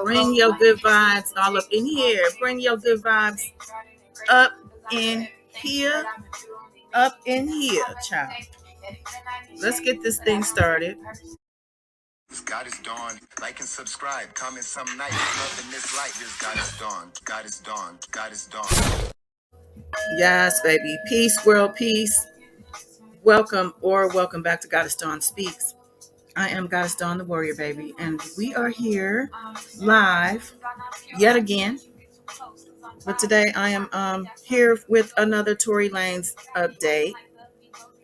Bring your good vibes all up in here. Bring your good vibes up in here. Up in here, child. Let's get this thing started. God is dawn. Like and subscribe. Comment some night. Love in this light. This God is dawn. God is dawn. God is dawn. Yes, baby. Peace, world peace. Welcome back to Goddess Dawn Speaks. I am Goddess Dawn the Warrior, baby, and we are here live yet again. But today I am here with another Tory Lanez update.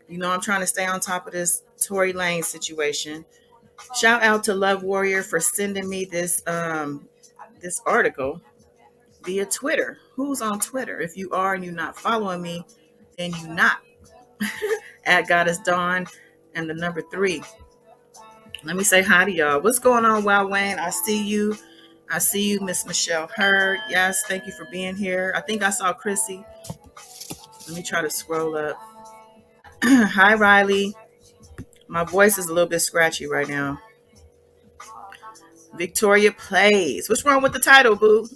You know, I'm trying to stay on top of this Tory Lanez situation. Shout out to Love Warrior for sending me this this article via Twitter. Who's on Twitter? If you are and you're not following me, then you not at Goddess Dawn and the number 3. Let me say hi to y'all. What's going on, Wild Wayne? I see you. Miss Michelle Hurd. Yes, thank you for being here. I think I saw Chrissy. Let me try to scroll up. Hi, Riley. My voice is a little bit scratchy right now. Victoria Plays. What's wrong with the title, boo?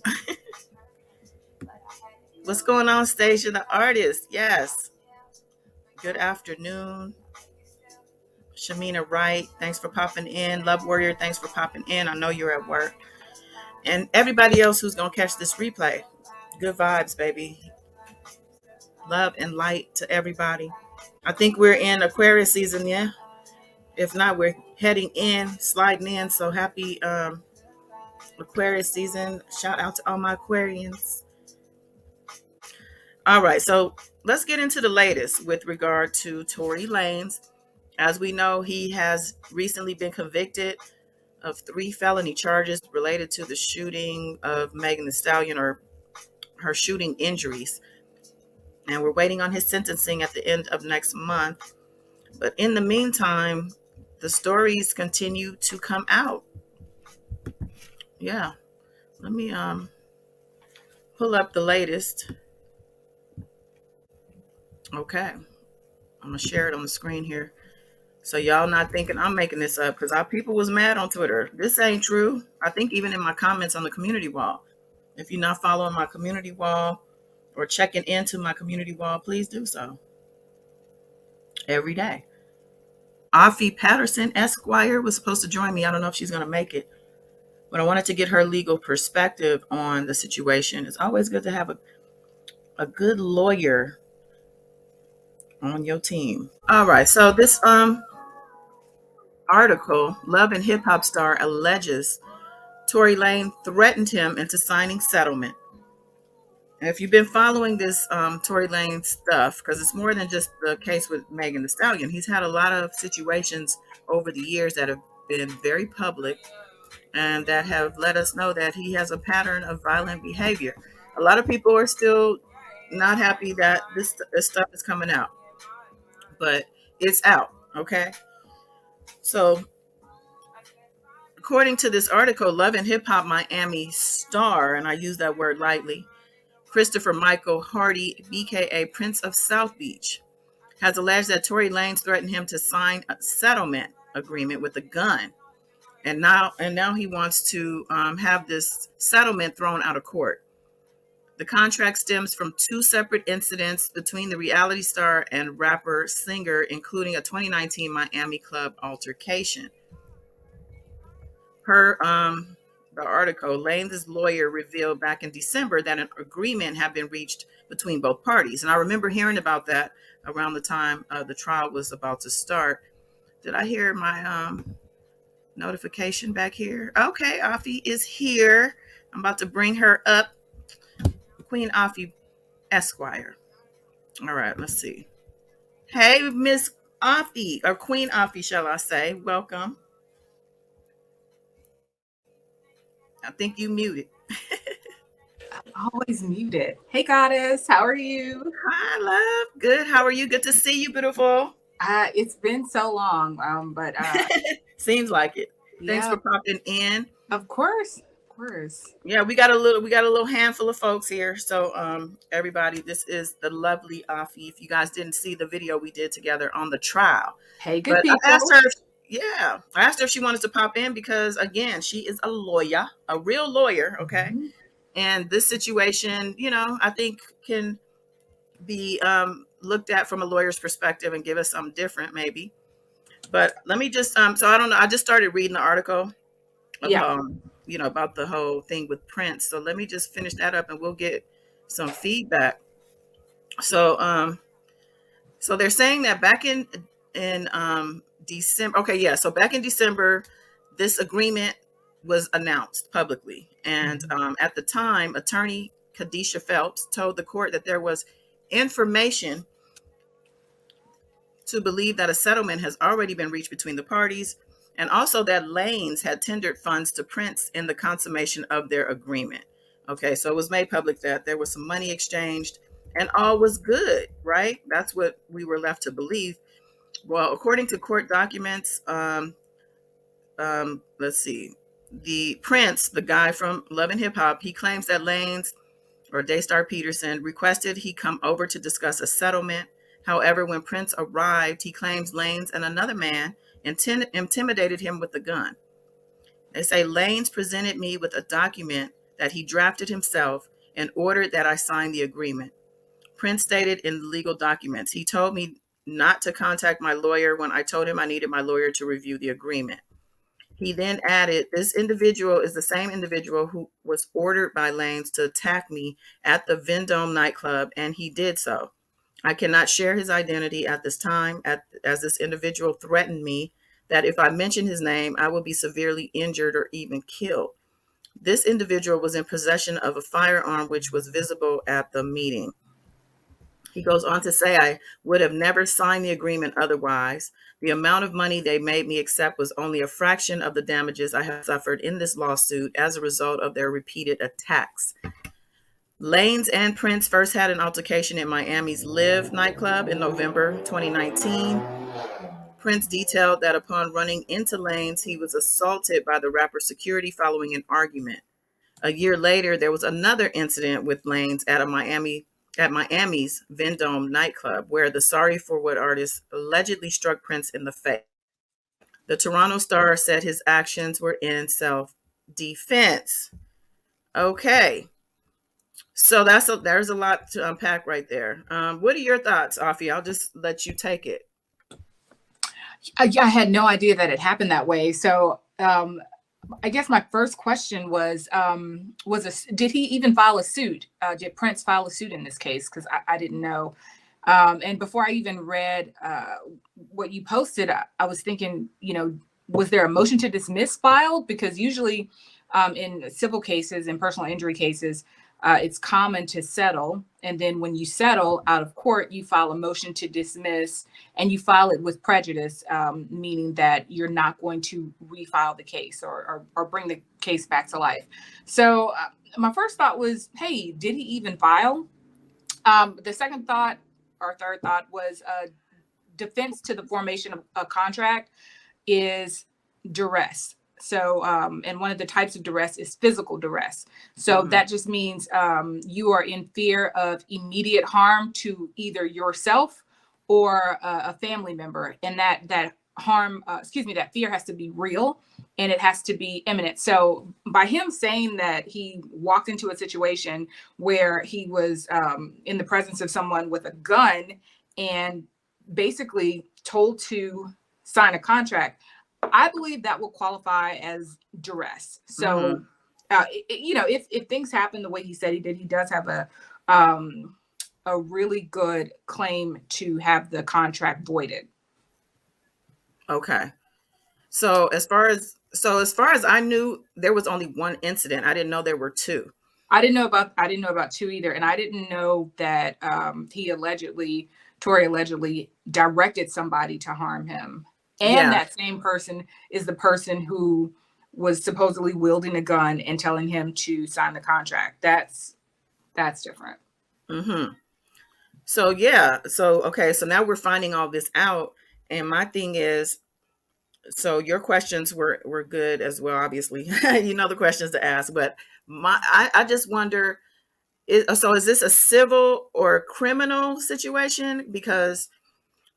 What's going on, Stacia the artist? Yes. Good afternoon. Shamina Wright, thanks for popping in. Love Warrior, thanks for popping in. I know you're at work. And everybody else who's going to catch this replay. Good vibes, baby. Love and light to everybody. I think we're in Aquarius season, yeah? If not, we're heading in, sliding in. So happy Aquarius season. Shout out to all my Aquarians. All right, so let's get into the latest with regard to Tory Lanez. As we know, he has recently been convicted of 3 felony charges related to the shooting of Megan Thee Stallion, or her shooting injuries. And we're waiting on his sentencing at the end of next month. But in the meantime, the stories continue to come out. Yeah. Let me pull up the latest. Okay. I'm going to share it on the screen here. So y'all not thinking I'm making this up, because our people was mad on Twitter. This ain't true. I think even in my comments on the community wall. If you're not following my community wall or checking into my community wall, please do so. Every day. Afi Patterson Esquire was supposed to join me. I don't know if she's going to make it, but I wanted to get her legal perspective on the situation. It's always good to have a good lawyer on your team. All right. So this article, Love and Hip Hop star alleges Tory Lanez threatened him into signing settlement. And if you've been following this Tory Lanez stuff, because it's more than just the case with Megan Thee Stallion, he's had a lot of situations over the years that have been very public and that have let us know that he has a pattern of violent behavior. A lot of people are still not happy that this stuff is coming out, but it's out, okay? So, according to this article, Love and Hip Hop Miami star, and I use that word lightly, Christopher Michael Hardy, BKA Prince of South Beach, has alleged that Tory Lanez threatened him to sign a settlement agreement with a gun. And now he wants to have this settlement thrown out of court. The contract stems from 2 separate incidents between the reality star and rapper singer, including a 2019 Miami club altercation. Per the article, Lanez's lawyer revealed back in December that an agreement had been reached between both parties. And I remember hearing about that around the time the trial was about to start. Did I hear my notification back here? Okay, Afi is here. I'm about to bring her up. Queen Afi Esquire. All right, let's see. Hey, Miss Afi, or Queen Afi, shall I say. Welcome. I think you muted. Always muted. Hey, Goddess. How are you? Hi, love. Good. How are you? Good to see you, beautiful. It's been so long, but seems like it. Yeah. Thanks for popping in. Of course. course. Yeah, we got a little handful of folks here. So everybody, this is the lovely Afi. If you guys didn't see the video we did together on the trial. Hey, But good I asked people. her I asked her if she wanted to pop in because again, she is a lawyer, a real lawyer, okay? Mhm. And this situation, I think can be looked at from a lawyer's perspective and give us something different maybe. But let me just so I don't know, I just started reading the article Yeah. about about the whole thing with Prince. So let me just finish that up and we'll get some feedback. So so they're saying that back in December. Okay, yeah. So back in December, this agreement was announced publicly, and Mhm. at the time, attorney Kadisha Phelps told the court that there was information to believe that a settlement has already been reached between the parties, and also that Lanes had tendered funds to Prince in the consummation of their agreement. Okay, so it was made public that there was some money exchanged and all was good, right? That's what we were left to believe. Well, according to court documents, let's see, the Prince, the guy from Love and Hip Hop, he claims that Lanes or Daystar Peterson requested he come over to discuss a settlement. However, when Prince arrived, he claims Lanes and another man intimidated him with a gun. They say Lanes presented me with a document that he drafted himself and ordered that I sign the agreement. Prince stated in the legal documents, he told me not to contact my lawyer when I told him I needed my lawyer to review the agreement. He then added, this individual is the same individual who was ordered by Lanes to attack me at the Vendome nightclub, and he did so. I cannot share his identity at this time, as this individual threatened me that if I mention his name, I will be severely injured or even killed. This individual was in possession of a firearm which was visible at the meeting. He goes on to say, I would have never signed the agreement otherwise. The amount of money they made me accept was only a fraction of the damages I have suffered in this lawsuit as a result of their repeated attacks. Lanes and Prince first had an altercation in Miami's Live nightclub in November 2019. Prince detailed that upon running into Lanes, he was assaulted by the rapper's security following an argument. A year later, there was another incident with Lanes at Miami's Vendome nightclub, where the Sorry for What artist allegedly struck Prince in the face. The Toronto Star said his actions were in self-defense. Okay, so there's a lot to unpack right there. What are your thoughts, Afi? I'll just let you take it. I had no idea that it happened that way. So I guess my first question was did he even file a suit? Did Prince file a suit in this case? Because I didn't know. And before I even read what you posted, I was thinking, was there a motion to dismiss filed? Because usually in civil cases and personal injury cases, it's common to settle. And then when you settle out of court, you file a motion to dismiss and you file it with prejudice, meaning that you're not going to refile the case or bring the case back to life. So my first thought was, hey, did he even file? The second thought or third thought was defense to the formation of a contract is duress. So, and one of the types of duress is physical duress. So that just means you are in fear of immediate harm to either yourself or a family member, and that harm, that fear has to be real and it has to be imminent. So by him saying that he walked into a situation where he was in the presence of someone with a gun and basically told to sign a contract, I believe that will qualify as duress. So, if things happen the way he said he did, he does have a really good claim to have the contract voided. Okay. So as far as I knew, there was only one incident. I didn't know there were two. I didn't know about two either, and I didn't know that Tory allegedly directed somebody to harm him. And Yeah. that same person is the person who was supposedly wielding a gun and telling him to sign the contract. That's different. Mm-hmm. So yeah. So okay. So now we're finding all this out, and my thing is, So your questions were good as well. Obviously, you know the questions to ask, but I just wonder. So is this a civil or criminal situation? Because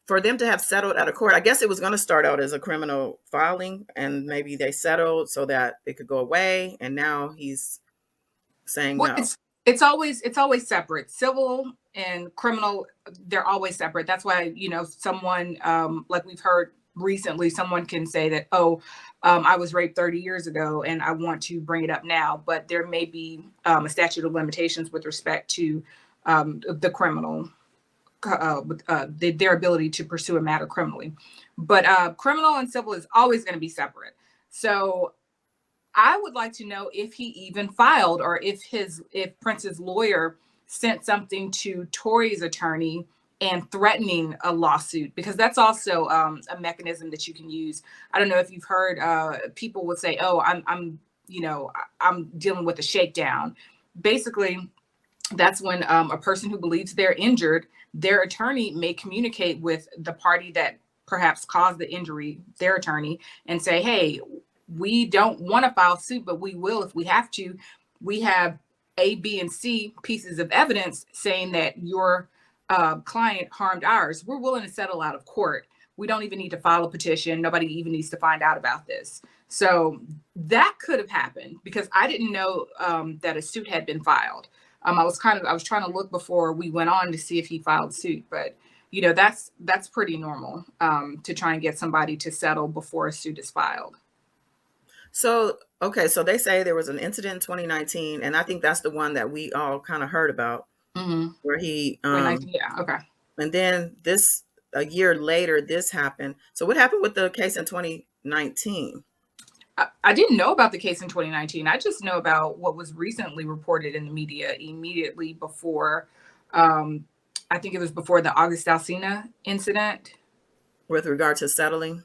for them to have settled out of court, I guess it was going to start out as a criminal filing, and maybe they settled so that it could go away. And now he's saying Well, no. it's always separate. Civil and criminal, they're always separate. That's why, someone, like we've heard recently, someone can say that, oh, I was raped 30 years ago and I want to bring it up now, but there may be a statute of limitations with respect to the criminal, their ability to pursue a matter criminally. But criminal and civil is always going to be separate. So I would like to know if he even filed, or if Prince's lawyer sent something to Tory's attorney and threatening a lawsuit, because that's also a mechanism that you can use. I don't know if you've heard, people would say, "Oh, I'm dealing with a shakedown." Basically, that's when a person who believes they're injured, their attorney may communicate with the party that perhaps caused the injury, their attorney, and say, "Hey, we don't want to file suit, but we will if we have to. We have A, B, and C pieces of evidence saying that your client harmed ours. We're willing to settle out of court. We don't even need to file a petition. Nobody even needs to find out about this." So that could have happened, because I didn't know that a suit had been filed. I was trying to look before we went on to see if he filed suit, but that's pretty normal, to try and get somebody to settle before a suit is filed. So okay, so they say there was an incident in 2019, and I think that's the one that we all kind of heard about, Mm-hmm. where he 2019, yeah, okay. and then this a year later this happened. So what happened with the case in 2019? I didn't know about the case in 2019. I just know about what was recently reported in the media immediately before. I think it was before the August Alsina incident. With regard to settling?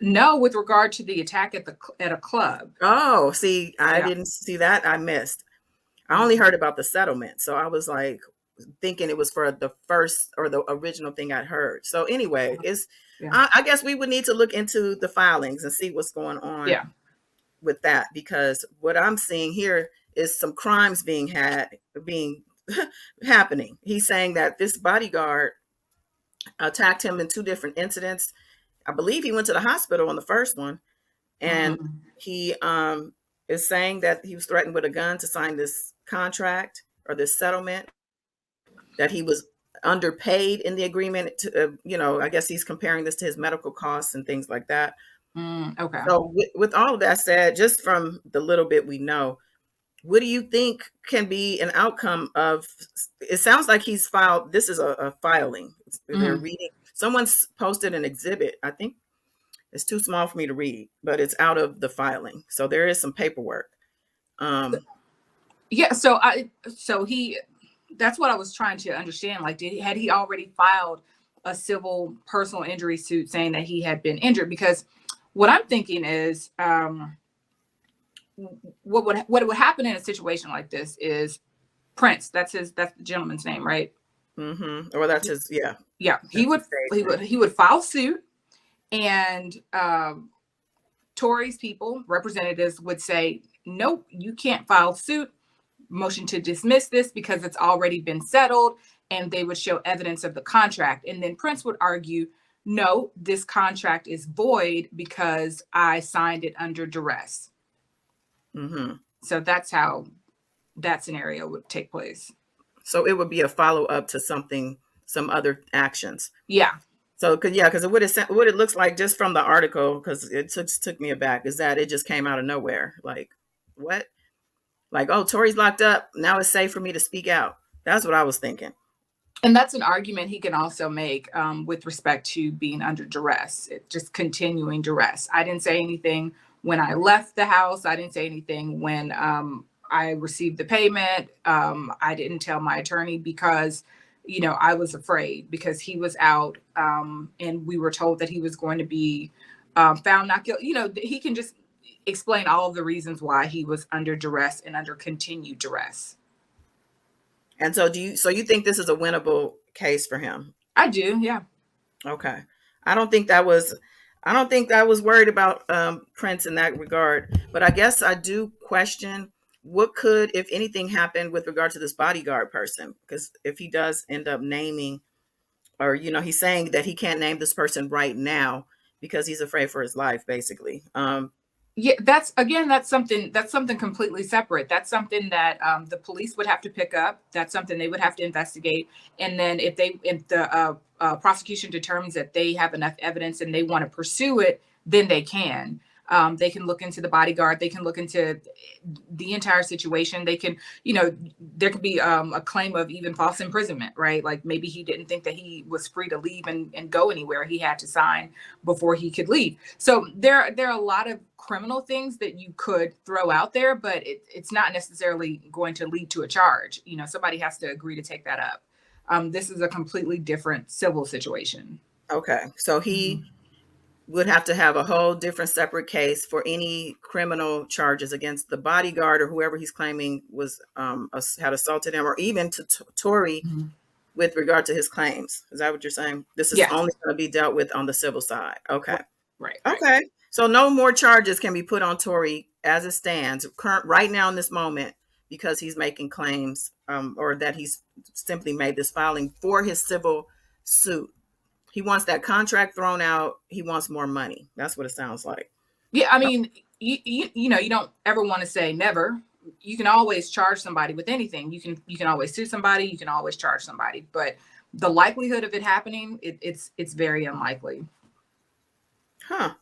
No, with regard to the attack at a club. Oh, see, I Yeah. didn't see that. I missed. I only heard about the settlement. So I was like thinking it was for the first or the original thing I'd heard. So anyway, Yeah. I guess we would need to look into the filings and see what's going on Yeah. with that, because what I'm seeing here is some crimes being happening. He's saying that this bodyguard attacked him in two different incidents. I believe he went to the hospital on the first one, and Mhm. he is saying that he was threatened with a gun to sign this contract or this settlement, that he was underpaid in the agreement to, I guess he's comparing this to his medical costs and things like that. Okay. So with all of that said, just from the little bit we know, what do you think can be an outcome of? It sounds like he's filed. This is a filing. They're Mhm. reading. Someone's posted an exhibit. I think it's too small for me to read, but it's out of the filing. So there is some paperwork. Yeah. So he, that's what I was trying to understand. Like, had he already filed a civil personal injury suit saying that he had been injured? Because what I'm thinking is, what would happen in a situation like this is Prince. That's the gentleman's name, right? Or that's his. Yeah, Yeah. He that's would his stage he name. would he would file suit, and Tory's people, representatives, would say, nope, you can't file suit, motion to dismiss this because it's already been settled, and they would show evidence of the contract. And then Prince would argue, no, this contract is void because I signed it under duress. So that's how that scenario would take place. So it would be a follow up to something, some other actions. Yeah. So, because what it looks like just from the article, because it took me aback, is that it just came out of nowhere. Like, what? Like, oh, Tory's locked up. Now it's safe for me to speak out. That's what I was thinking. And that's an argument he can also make, with respect to being under duress, just continuing duress. I didn't say anything when I left the house. I didn't say anything when I received the payment. I didn't tell my attorney because, I was afraid, because he was out, and we were told that he was going to be found not guilty. He can just explain all of the reasons why he was under duress and under continued duress. And so you think this is a winnable case for him? I do, yeah. Okay. I don't think that was I don't think I was worried about Prince in that regard, but I guess I do question what could, if anything, happen with regard to this bodyguard person. Because if he does end up naming, or he's saying that he can't name this person right now because he's afraid for his life, basically. Yeah, that's something completely separate. That's something that the police would have to pick up. That's something they would have to investigate. And then if the prosecution determines that they have enough evidence and they want to pursue it, then they can. They can look into the bodyguard. They can look into the entire situation. They can, there could be a claim of even false imprisonment, right? Like maybe he didn't think that he was free to leave and go anywhere. He had to sign before he could leave. So there are a lot of criminal things that you could throw out there, but it's not necessarily going to lead to a charge. Somebody has to agree to take that up. This is a completely different civil situation. Okay, so he would have to have a whole different separate case for any criminal charges against the bodyguard or whoever he's claiming was had assaulted him, or even to Tory with regard to his claims. Is that what you're saying? This is only going to be dealt with on the civil side. Okay. Right. Okay. So no more charges can be put on Tory as it stands right now in this moment, because he's making claims or that he's simply made this filing for his civil suit. He wants that contract thrown out. He wants more money. That's what it sounds like. Yeah, I mean, you don't ever want to say never. You can always charge somebody with anything. You can always sue somebody. You can always charge somebody. But the likelihood of it happening, it's very unlikely. Huh.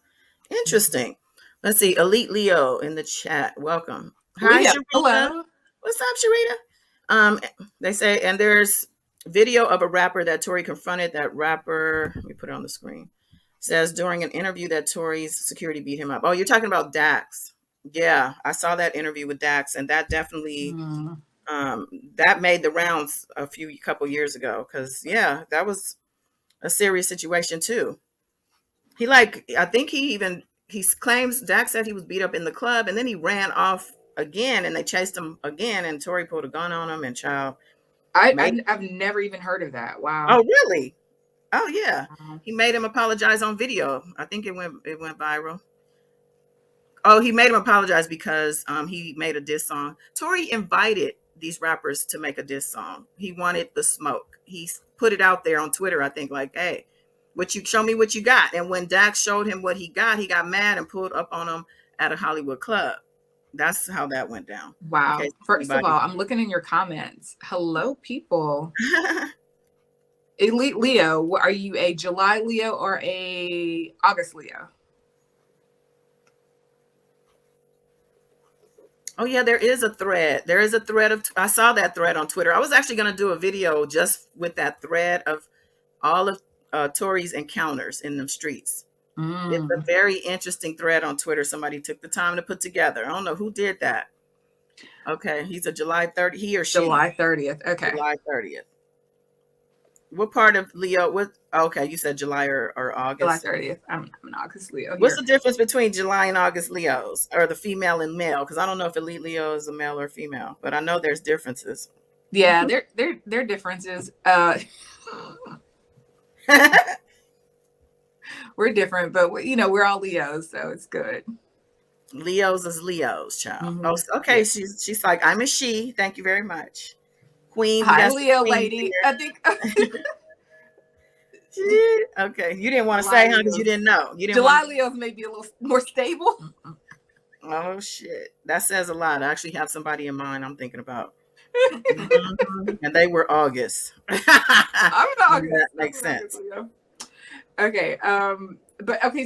Interesting. Let's see. Elite Leo in the chat. Welcome. Hi, Sharita. Hello. What's up, Sharita? They say, and there's video of a rapper that Tory confronted. That rapper, let me put it on the screen, says during an interview that Tory's security beat him up. Oh, you're talking about Dax. Yeah, I saw that interview with Dax, and that definitely that made the rounds a couple years ago, because that was a serious situation too. I think he claims, Dax said he was beat up in the club, and then he ran off again, and they chased him again, and Tory pulled a gun on him, and I've never even heard of that. Wow. Oh, really? Oh, yeah. He made him apologize on video. I think it went viral. Oh, he made him apologize because he made a diss song. Tory invited these rappers to make a diss song. He wanted the smoke. He put it out there on Twitter, I think, like, hey, show me what you got. And when Dax showed him what he got mad and pulled up on him at a Hollywood club. That's how that went down. Wow. First of all, I'm looking in your comments. Hello, people. Elite Leo, are you a July Leo or a August Leo? Oh, yeah, there is a thread. There is a thread I saw that thread on Twitter. I was actually going to do a video just with that thread of all of Tory's encounters in the streets. It's a very interesting thread on Twitter. Somebody took the time to put together. I don't know who did that. Okay, he's a July 30th. He or she. July 30th. Okay. July 30th. What part of Leo? Okay, you said July or August. July 30th. I'm an August Leo. What's the difference between July and August Leos, or the female and male? Because I don't know if Elite Leo is a male or female, but I know there's differences. Yeah, there are differences. We're different, but we're all Leos, so it's good. Leos is Leos, child. Oh, okay, she's like, I'm a she. Thank you very much, Queen. Hi, Leo lady. I think. Okay, you didn't want to say, huh? Because you didn't know. July Leos may be a little more stable. Oh shit, that says a lot. I actually have somebody in mind I'm thinking about. And they were August. I'm an August. That makes sense. Okay.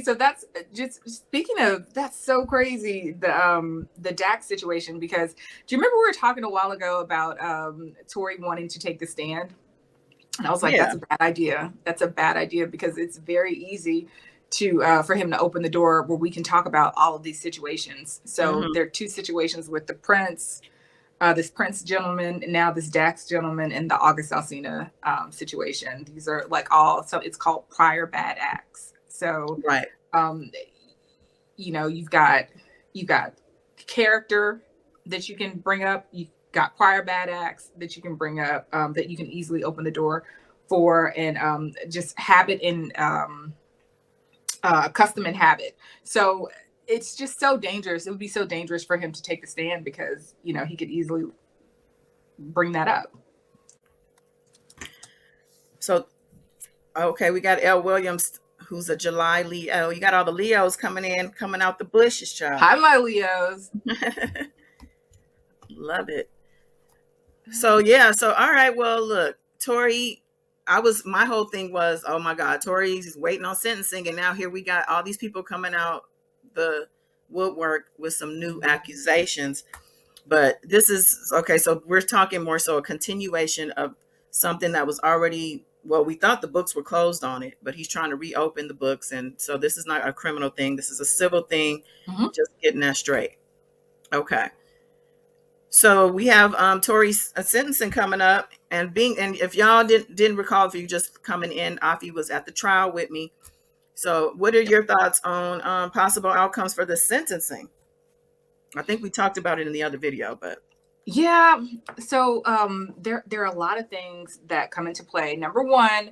So that's just speaking of, that's so crazy, the Dax situation, because do you remember we were talking a while ago about Tory wanting to take the stand? And I was like, that's a bad idea. That's a bad idea, because it's very easy for him to open the door where we can talk about all of these situations. So there are two situations with the Prince, this Prince gentleman, and now this Dax gentleman, and the August Alsina situation. These are so it's called prior bad acts. So right. You've got character that you can bring up. You've got prior bad acts that you can bring up, that you can easily open the door for, and just habit and custom and habit. So it's just so dangerous. It would be so dangerous for him to take the stand because, you know, he could easily bring that up. So, okay, we got L. Williams, who's a July Leo. You got all the Leos coming out the bushes, child. Hi, my Leos. Love it. So yeah, so all right, well, look, Tory, my whole thing was, oh my God, Tory's waiting on sentencing, and now here we got all these people coming out the woodwork with some new accusations. But this is okay, so we're talking more so a continuation of something that was already, well, we thought the books were closed on it, but he's trying to reopen the books. And so this is not a criminal thing, this is a civil thing. Just getting that straight. Okay. So we have Tory's sentencing coming up, and if y'all didn't recall, if you just coming in, Afi was at the trial with me. So what are your thoughts on possible outcomes for the sentencing? I think we talked about it in the other video, but yeah. So there are a lot of things that come into play. Number one,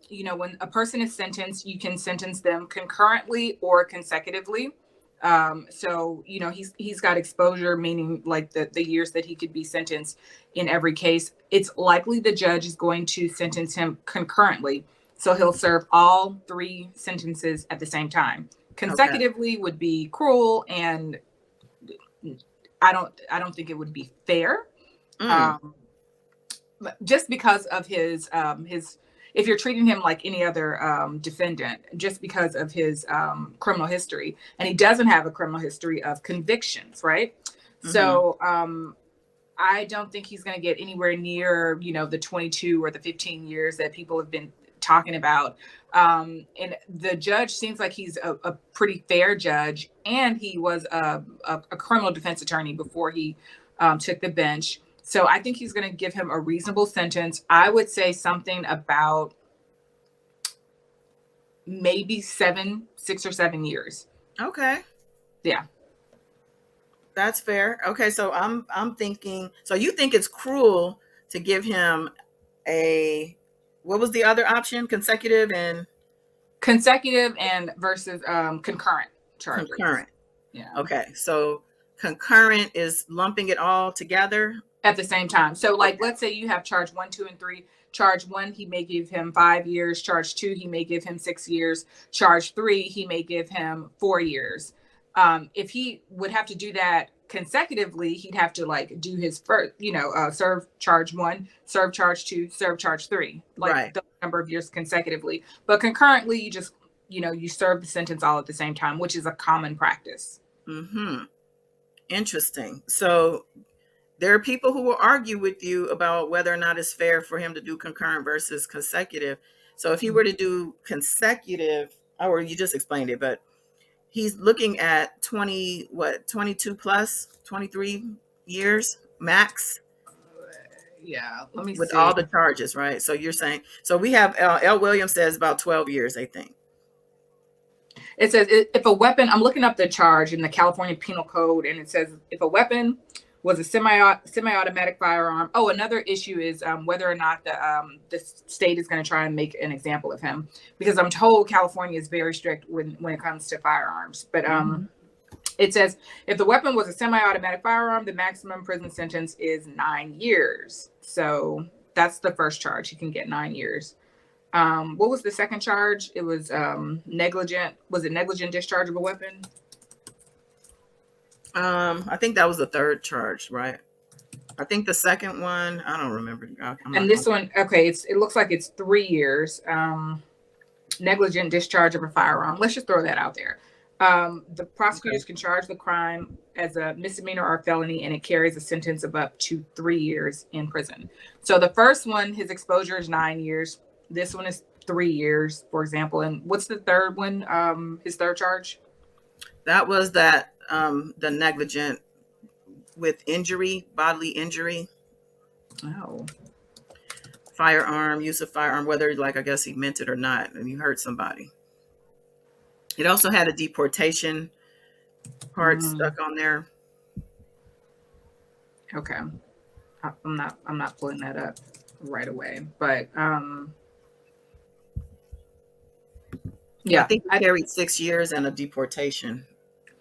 you know, when a person is sentenced, you can sentence them concurrently or consecutively. So, you know, he's got exposure, meaning like the years that he could be sentenced in every case. It's likely the judge is going to sentence him concurrently. So he'll serve all 3 sentences at the same time. Consecutively would be cruel, and I don't think it would be fair. Just because of his if you're treating him like any other defendant, just because of his criminal history, and he doesn't have a criminal history of convictions, right? So I don't think he's going to get anywhere near, you know, the 22 or the 15 years that people have been talking about. And the judge seems like he's a pretty fair judge, and he was a criminal defense attorney before he took the bench. So I think he's going to give him a reasonable sentence. I would say something about maybe 6 or 7 years. Okay. Yeah. That's fair. Okay, so I'm thinking, so you think it's cruel to give him what was the other option? Consecutive and versus concurrent charges. Concurrent. Yeah. Okay, so concurrent is lumping it all together at the same time. So like, let's say you have charge 1, 2, and 3. Charge 1, he may give him 5 years. Charge 2, he may give him 6 years. Charge 3, he may give him 4 years. If he would have to do that consecutively, he'd have to like do his first, you know, serve charge 1, serve charge 2, serve charge 3, like the number of years consecutively. But concurrently, you just, you know, you serve the sentence all at the same time, which is a common practice. Interesting. So there are people who will argue with you about whether or not it's fair for him to do concurrent versus consecutive. So if he were to do consecutive, or you just explained it, but he's looking at 22 plus 23 years max. Yeah, let me with see. All the charges, right? So you're saying, so we have L. Williams says about 12 years, I think. It says if a weapon, I'm looking up the charge in the California Penal Code, and it says if a weapon was a semi-automatic firearm. Oh, another issue is whether or not the state is going to try and make an example of him, because I'm told California is very strict when it comes to firearms. But it says if the weapon was a semi-automatic firearm, the maximum prison sentence is 9 years. So that's the first charge. He can get 9 years. What was the second charge? It was negligent. Was it negligent discharge of a weapon? I think that was the third charge, right? I think the second one, I don't remember. This one, okay, it looks like it's 3 years. Negligent discharge of a firearm. Let's just throw that out there. The prosecutors can charge the crime as a misdemeanor or felony, and it carries a sentence of up to 3 years in prison. So the first one, his exposure is 9 years. This one is 3 years, for example. And what's the third one? His third charge? That was that the negligent with injury, bodily injury. Oh. Firearm, use of firearm, whether like I guess he meant it or not, and you hurt somebody. It also had a deportation part stuck on there. Okay. I'm not pulling that up right away, but I Yeah. think he carried 6 years and a deportation.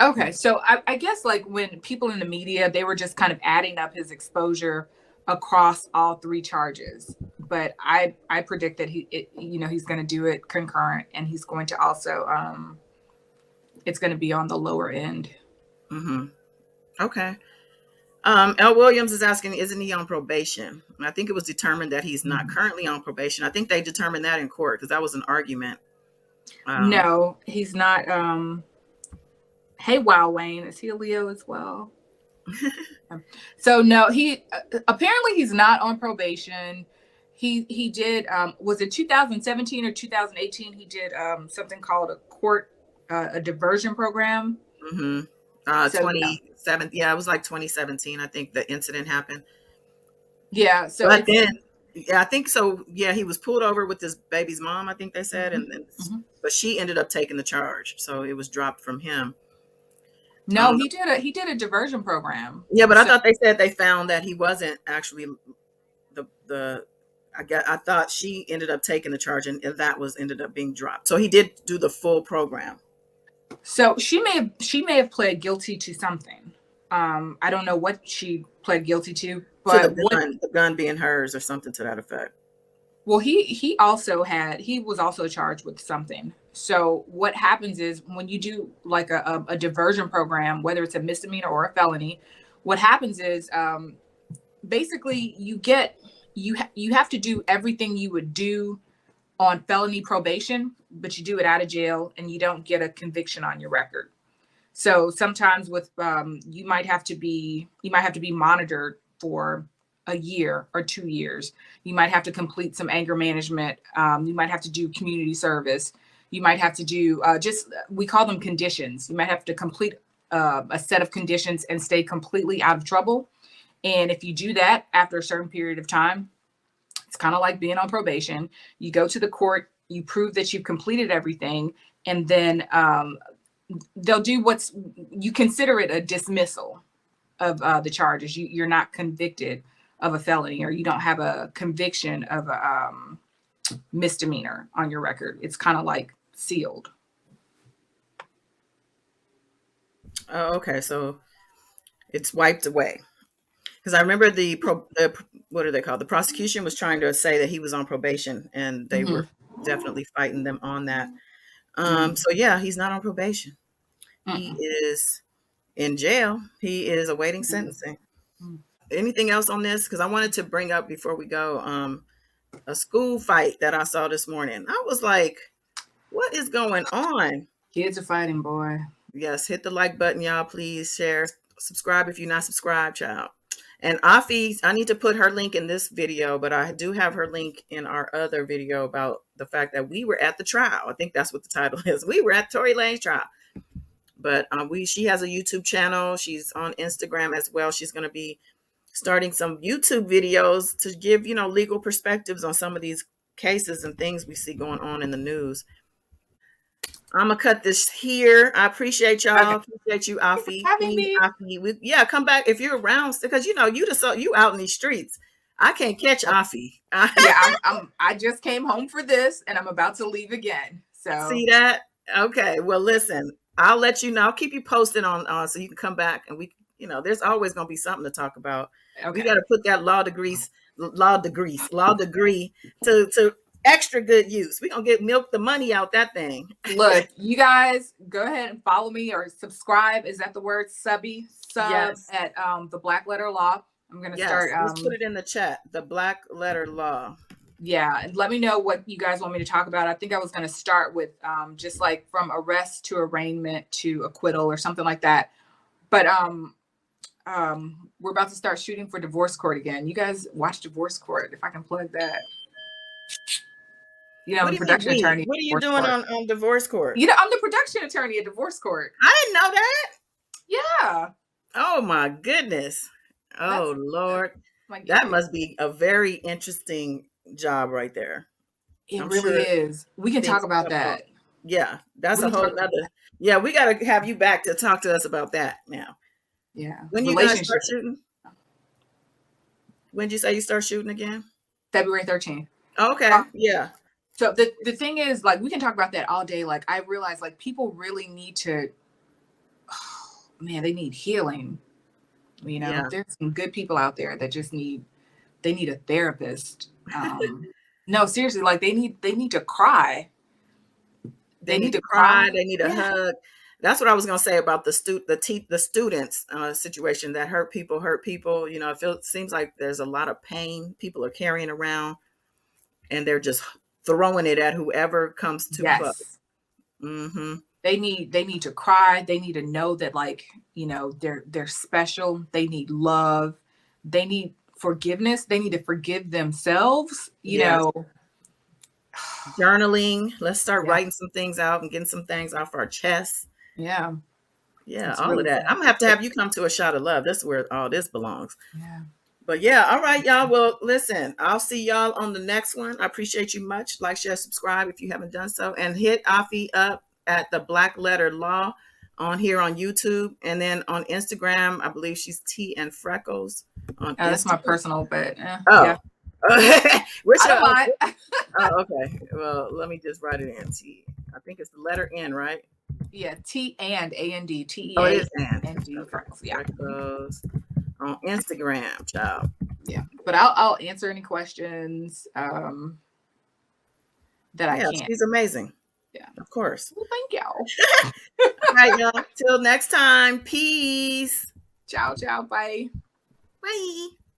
Okay, so I guess like when people in the media, they were just kind of adding up his exposure across all three charges. But I predict that he's going to do it concurrent, and he's going to also it's going to be on the lower end. Mm-hmm. Okay. L. Williams is asking, isn't he on probation? And I think it was determined that he's not currently on probation. I think they determined that in court because that was an argument. No, he's not. Hey, Wow Wayne, is he a Leo as well? So no, he apparently he's not on probation. He did was it 2017 or 2018? He did something called a diversion program. Mm-hmm. So yeah. 27. Yeah, it was like 2017. I think the incident happened. Yeah, so But then, yeah, I think so. Yeah, he was pulled over with his baby's mom, I think they said, but she ended up taking the charge, so it was dropped from him. No, he did a diversion program. Yeah, but I thought they said they found that he wasn't actually the. I thought she ended up taking the charge, and that was ended up being dropped. So he did do the full program. So she may have pled guilty to something. I don't know what she pled guilty to, but the gun being hers or something to that effect. Well, he was also charged with something. So what happens is when you do like a diversion program, whether it's a misdemeanor or a felony, what happens is basically you have to do everything you would do on felony probation, but you do it out of jail and you don't get a conviction on your record. So sometimes with you might have to be monitored for a year or 2 years. You might have to complete some anger management. You might have to do community service. You might have to do we call them conditions. You might have to complete a set of conditions and stay completely out of trouble. And if you do that after a certain period of time, it's kind of like being on probation. You go to the court, you prove that you've completed everything, and then they'll do you consider it a dismissal of the charges. You're not convicted of a felony, or you don't have a conviction of a misdemeanor on your record. It's kind of like sealed. Oh, okay. So it's wiped away. Because I remember what are they called? The prosecution was trying to say that he was on probation, and they were definitely fighting them on that. So yeah, he's not on probation. He is in jail. He is awaiting sentencing. Anything else on this? Because I wanted to bring up before we go a school fight that I saw this morning. I was like, what is going on? Kids are fighting, boy. Yes, hit the like button, y'all. Please share, subscribe if you're not subscribed, child. And Afi, I need to put her link in this video, but I do have her link in our other video about the fact that we were at the trial. I think that's what the title is. We were at Tory Lanez trial. But she has a YouTube channel. She's on Instagram as well. She's going to be starting some YouTube videos to give, legal perspectives on some of these cases and things we see going on in the news. I'm gonna cut this here. I appreciate y'all. Okay. Appreciate you, Afi. Yeah, come back if you're around, because you out in these streets. I can't catch Afi. Yeah, I just came home for this, and I'm about to leave again. So see that? Okay. Well, listen, I'll let you know. I'll keep you posted on so you can come back, and we, there's always gonna be something to talk about. Okay. We got to put that law degree to extra good use. We're gonna milk the money out that thing. Look, you guys go ahead and follow me or subscribe. Is that the word? Sub yes. At the Black Letter Law. I'm gonna start. Let's put it in the chat. The Black Letter Law. Yeah, and let me know what you guys want me to talk about. I think I was gonna start with just like from arrest to arraignment to acquittal or something like that. But we're about to start shooting for Divorce Court again. You guys watch Divorce Court, if I can plug that. I'm a production attorney. What are you doing on Divorce Court? I'm the production attorney at Divorce Court. I didn't know that. Yeah. Oh my goodness. Oh Lord. That must be a very interesting job right there. It really is. We can talk about that. Yeah. That's a whole nother. Yeah, we got to have you back to talk to us about that now. Yeah. When you guys start shooting? When did you say you start shooting again? February 13th. Okay. Yeah. So the thing is, like, we can talk about that all day. Like, I realize, like, people really need to, oh, man, they need healing. You know, Yeah. there's some good people out there that just need a therapist. No, seriously, like they need to cry. They need to cry. They need a hug. That's what I was going to say about the students situation that hurt people. You know, it seems like there's a lot of pain people are carrying around, and they're just throwing it at whoever comes too close. Mm-hmm. They need to cry. They need to know that, like, you know, they're special. They need love. They need forgiveness. They need to forgive themselves. You know, journaling. Let's start writing some things out and getting some things off our chests. Yeah. Yeah, all of that. I'm gonna have you come to a shot of love. This is where all this belongs. Yeah. But yeah, all right, y'all. Well, listen, I'll see y'all on the next one. I appreciate you much. Like, share, subscribe if you haven't done so, and hit Afi up at the Black Letter Law on here on YouTube, and then on Instagram, I believe she's Tea and Freckles on Instagram. That's my personal, but yeah. Which I don't mind. Oh, okay. Well, let me just write it in. T. I think it's the letter N, right? Yeah, T and A-N-D. T-E-A. Oh, it is N. N-D. Freckles. Yeah. Freckles on Instagram, child. Yeah, but I'll answer any questions that I can. She's amazing. Yeah, of course. Well, thank y'all. All right, y'all. Till next time. Peace. Ciao, ciao. Bye. Bye.